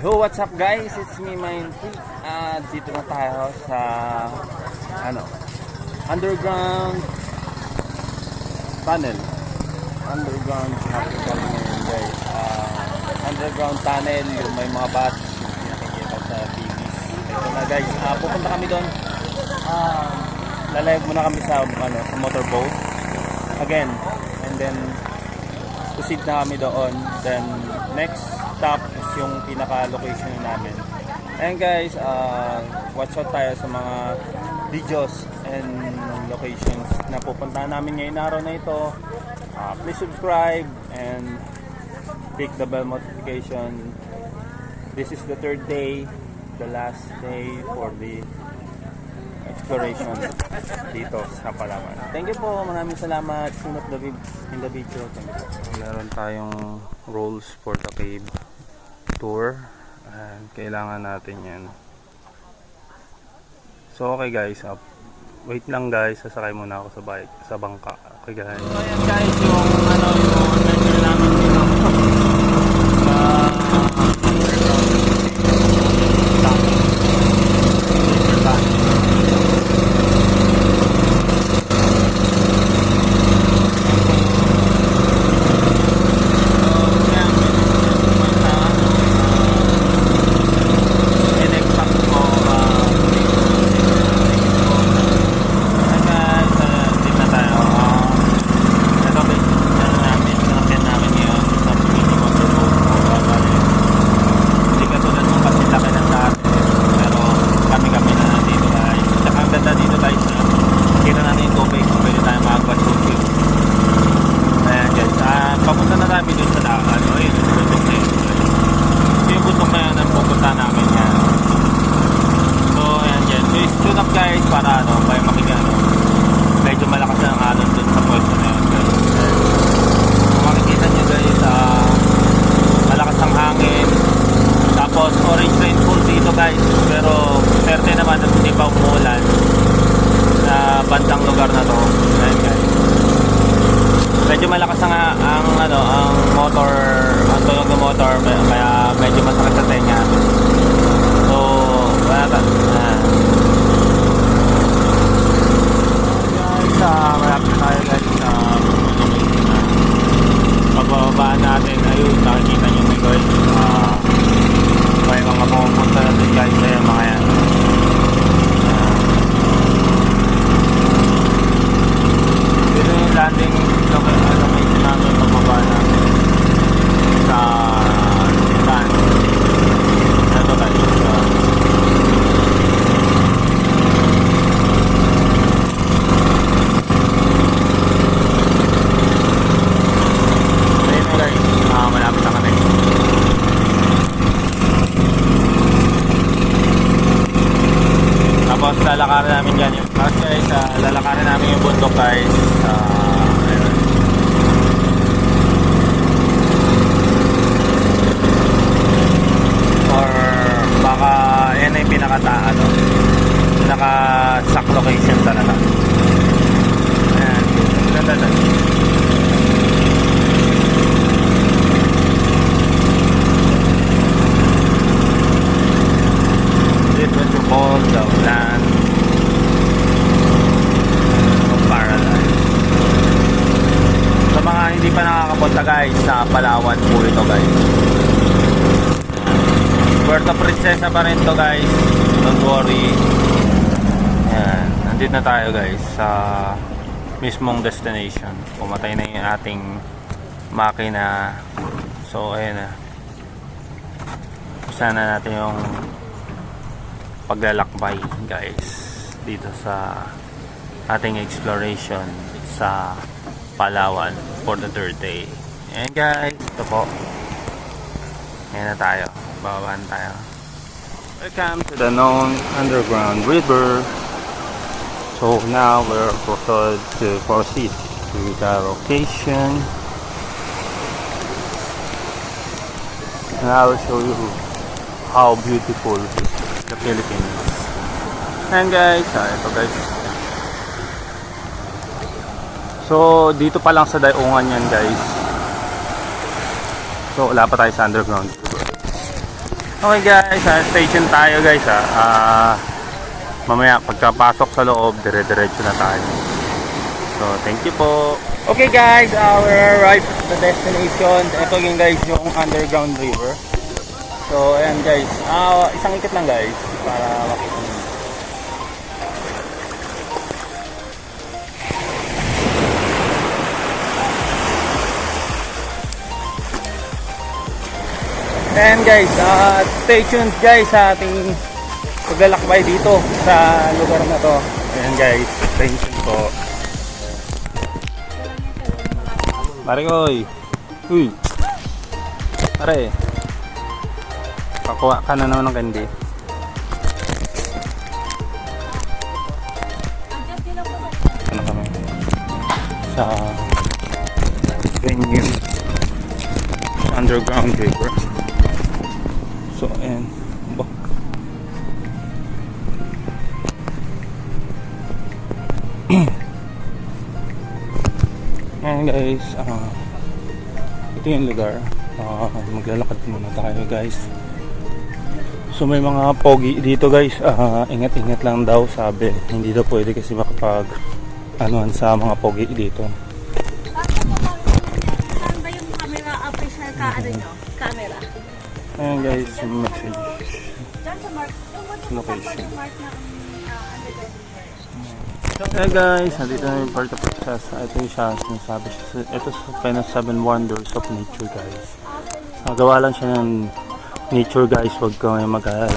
Yo, what's up guys? It's me, Mindfree. Dito na tayo sa underground tunnel. Underground hospital ngayon guys. Underground tunnel, yung may mga bats yung nakikita sa TVs. Ito na guys, pupunta kami doon. Lalayag muna kami sa motorboat again, and then proceed na kami doon. Then next stop is yung pinaka location namin. And guys, watch out tayo sa mga videos and locations na pupuntahan namin ngayong araw na ito. Please subscribe and click the bell notification. This is the third day, the last day for the exploration dito sa Palawan. Thank you po, maraming salamat. Sunod in the video. Meron tayong rules for the cave tour and kailangan natin yan. So okay guys, wait lang guys, sasakay muna ako sa bangka. Okay guys. So ayan guys, yung adventure namin dito para kayo makikita medyo malakas na ang alon dun sa pwesto na yun guys. Kung makikita nyo guys, malakas ang hangin, tapos orange rainfall dito guys, pero swerte naman at hindi pa umuulan sa bandang lugar na to. Ayan guys, medyo malakas ang motor, ang tunog ng motor, kaya medyo masakit sa tenga. So malapit tayo guys sa pagbababa natin. Ayun, nakikita nyo na guys, may mga pumunta natin guys. Ayan mga yan, dito yung landing location namin, pagbaba natin sa Titan. Ito guys, malapit na kami. Tapos lalakarin namin dyan yung guys, lalakarin namin yung bundok guys. Or baka yan na yung pinaka-sack location talaga. Ayan, ganda. Called the land of paradise. Sa mga hindi pa nakakapunta guys, sa Palawan po ito guys. Puerto Princesa pa rin to guys, don't worry. Ayan, nandito na tayo guys sa mismong destination. Pumatay na yung ating makina. So ayan na, usahan na natin yung paglalakbay guys dito sa ating exploration sa Palawan for the third day. And guys, ito po, ngayon na tayo, babaan tayo. Welcome to the known underground river. So now we're proceed to the location, and I will show you how beautiful the Philippines. And guys, ito guys, so dito pa lang sa Dayungan yan guys. So wala pa tayo sa underground. Okay guys, stay tuned tayo guys ha. Mamaya pagkapasok sa loob, dire-diretso na tayo. So, thank you po. Okay guys, we arrived at the destination. Ito yung guys, yung underground river. So, ayan guys. Isang ikot lang guys para makita nyo. Ayan guys, stay tuned guys sa ating paglalakbay dito sa lugar na to. Ayan guys, stay tuned po. Marikoy! Uy! Pare! Pakuha ka na naman ng candy. Ano kami? Sa venue. Underground river. So, ayan. Ayan guys, ito yung lugar. Maglalakad muna tayo guys. So may mga pogi dito guys. Ingat-ingat lang daw sabi. Hindi daw pwede kasi makapag anuhan sa mga pogi dito. Saan ba yung camera official ka ano nyo? Camera? Ayan guys, yung message. Diyan sa mark. Location. Yung mark na underground river. Hey guys, nandito na yung part of process. Ito yung siya, sinasabi siya. Ito sa Penas 7 Wonders of Nature guys. Gawa lang siya ng nature guys, huwag ko may mag-alala.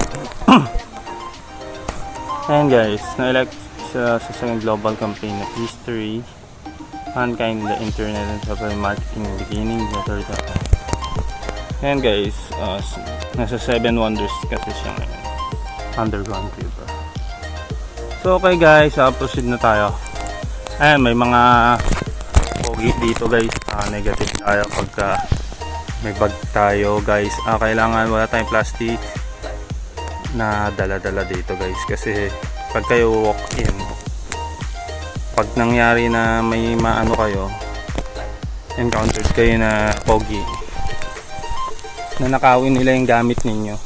Ayan guys, na-elect siya sa second global campaign of history, mankind, the internet, and software marketing beginning. Ayan guys, nasa 7 Wonders kasi siya ngayon. Underground river. So okay guys, proceed na tayo. Ayan, may mga pogi dito guys. Negative tayo pagka may bag tayo guys. Kailangan wala tayong plastic na dala-dala dito guys. Kasi pag kayo walk in, pag nangyari na may maano kayo, encountered kayo na pogi, na nakawin nila yung gamit ninyo.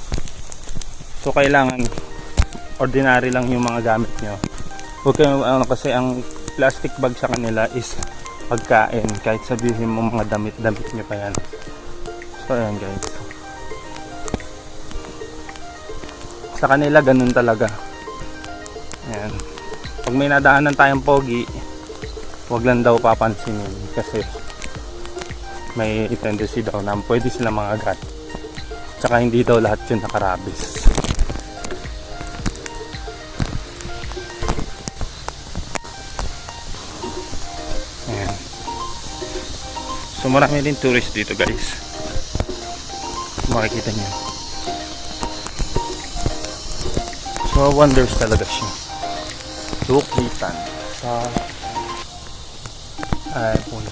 So kailangan ordinary lang yung mga gamit nyo. Huwag kayo, kasi ang plastic bag sa kanila is pagkain. Kahit sabihin mo mga damit-damit nyo pa yan. So ayan guys. Sa kanila ganun talaga. Ayan. Pag may nadaanan tayong pogi, huwag lang daw papansinin. Kasi may tendency daw na pwede sila mga agat. Tsaka hindi daw lahat yun nakarabis. Ayan. So marami din tourist dito guys. Makikita niyo. So wonders talaga siya. Luklitan sa puno.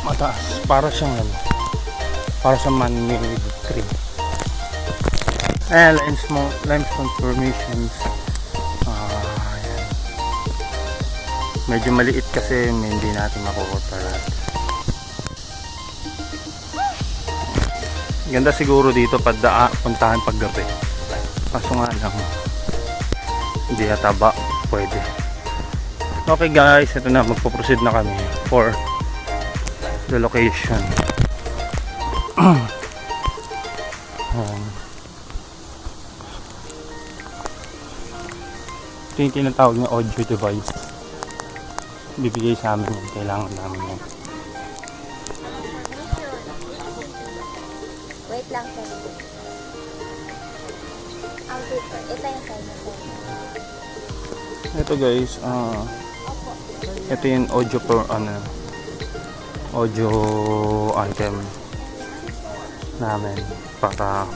Mataas. Para siyang para sa man-made tree. Limestone formations. Ayan. Medyo maliit kasi hindi natin makukuha lahat. Ganda siguro dito puntahan paggabi. Kaso nga lang hindi yata ba pwede. Okay guys, ito na, magpo-proceed na kami for the location. Ito yung tinatawag na audio device. Bibigay sa amin yun, kailangan namin yan. Wait lang sir. Ito yung side na sir. Ito guys, ito yung audio audio item namin para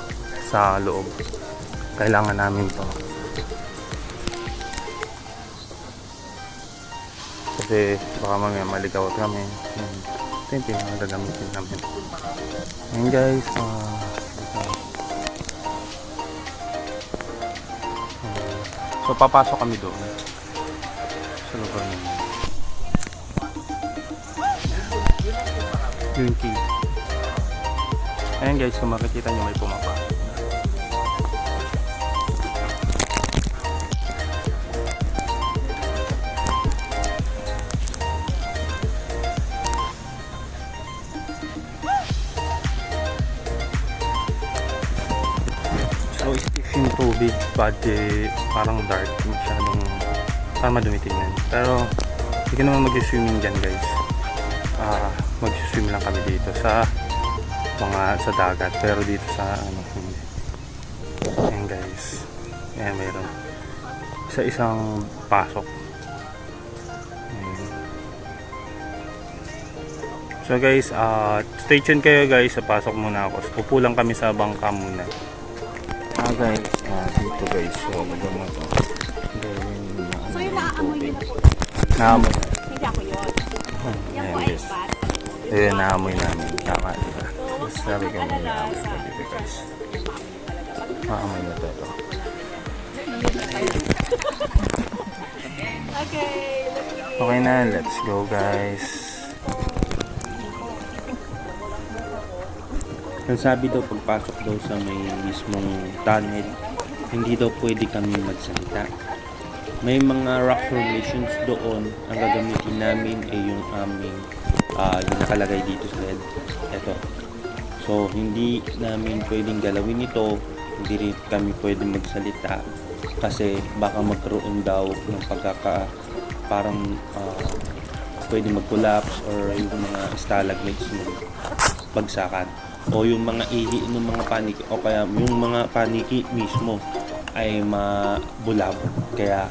sa loob. Kailangan namin to. Kasi baka mamaya maligaw kami. Ito yung pinagagamitin namin. Ayan guys, so papasok kami doon sa lugar namin. Yung key. Ayan guys, kung makikita nyo may pumapasok. yung tubig, body, parang dark, masyadong parang madumi tingnan. Pero hindi ka naman mag-swimming dyan guys. Mag-swim lang kami dito sa sa dagat, pero dito sa hindi. Ayan guys, ayan mayroon isang pasok. Ayan. So guys, stay tuned kayo guys, sa pasok muna ako. Upo lang kami sa bangka muna. Guys, dito guys, so maganda mo to. So yung naaamoy nyo na po. Naamoy. Hindi ako yun. Yan po ay Yes. spot. Ayun, naamoy namin. Tama, diba? So, Yes, sabi ko may mag-alala naamoy sa pa dito guys. talaga. Maamoy na to. Okay, let's begin. Okay na, let's go guys. Ang sabi daw pagpasok daw sa may mismong tunnel, hindi daw pwede kami magsalita. May mga rock formations doon, ang gagamitin namin ay yung aming yung nakalagay dito sa LED. Ito. So hindi namin pwedeng galawin ito, hindi rin kami pwedeng magsalita kasi baka magkaroon daw ng parang pwede mag-collapse or yung mga stalagmites ng bagsakan o yung mga ihi ng mga paniki o kaya yung mga paniki mismo ay mabulab. Kaya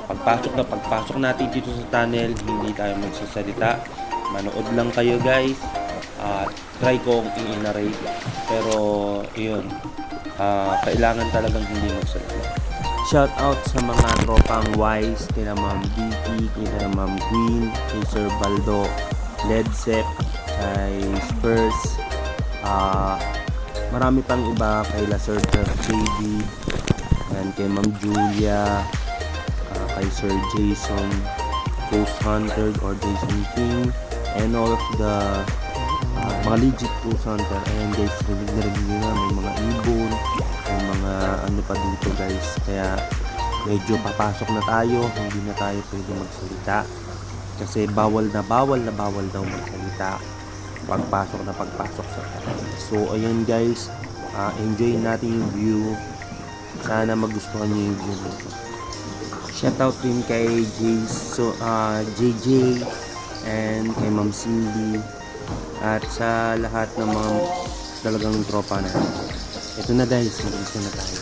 pagpasok natin dito sa tunnel, hindi tayo magsasalita, manood lang kayo guys. Try kong i-narrate pero yun, kailangan talagang hindi magsalita. Shout out sa mga tropang Wise, kina Ma'am Vicky, kina Ma'am Green, kay Sir Baldo, Ledsep, kay Spurs, marami pang iba, kay Sir JD, and kay Ma'am Julia, kay Sir Jason, Ghost Hunter or Jason King, and all of the mga legit Ghost Hunter. Ayan guys, rinig na may mga ibon, may mga ano pa dito guys, kaya medyo papasok na tayo, hindi na tayo pwede magsalita kasi bawal daw magsalita pagpasok sa tunnel. So ayan guys, enjoy natin yung view, sana magustuhan nyo yung view nito. Shoutout din kay JJ and kay Ma'am Cindy at sa lahat ng mga talagang tropa na. Ito na guys, mag-isa na tayo.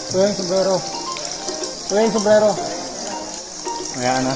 Ito yung sombrero. Ito yung sombrero. Ayan na.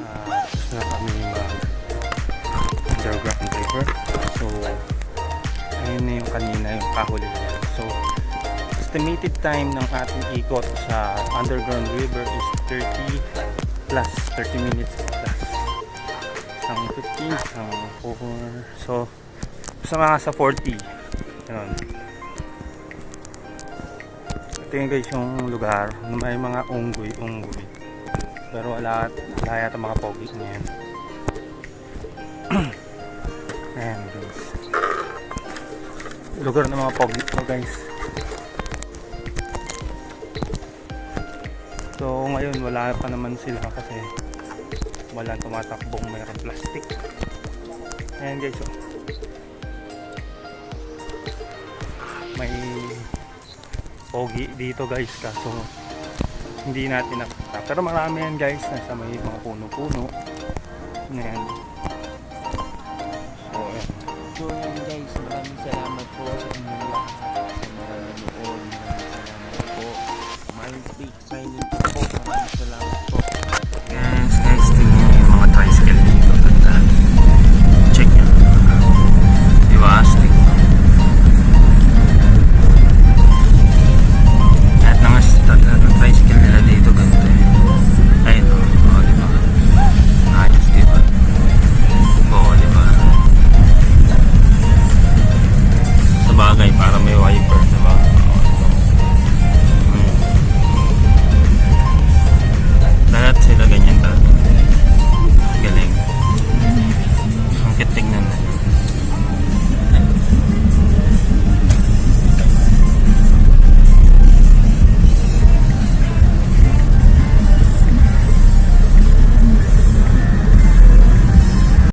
Gusto na kami mag underground river. So, ayun na yung kanina yung kahuli na yan. So, estimated time ng ating ikot sa underground river is 30 minutes plus. Isang 15, isang 4. So, sa mga sa 40. Ganun. Ito yung guys yung lugar na may mga unggoy. Pero wala yata mga pogi ngayon. Ayan guys. Lugar ng mga pogi to guys. So ngayon wala pa naman sila kasi wala tumatakbong mayroong plastic. Ayan guys. So, may pogi dito guys kaso hindi natin nakita. Pero marami yan guys. Nasa may mga puno-puno. Ayan. So, ayan. So yun guys, maraming salamat po sa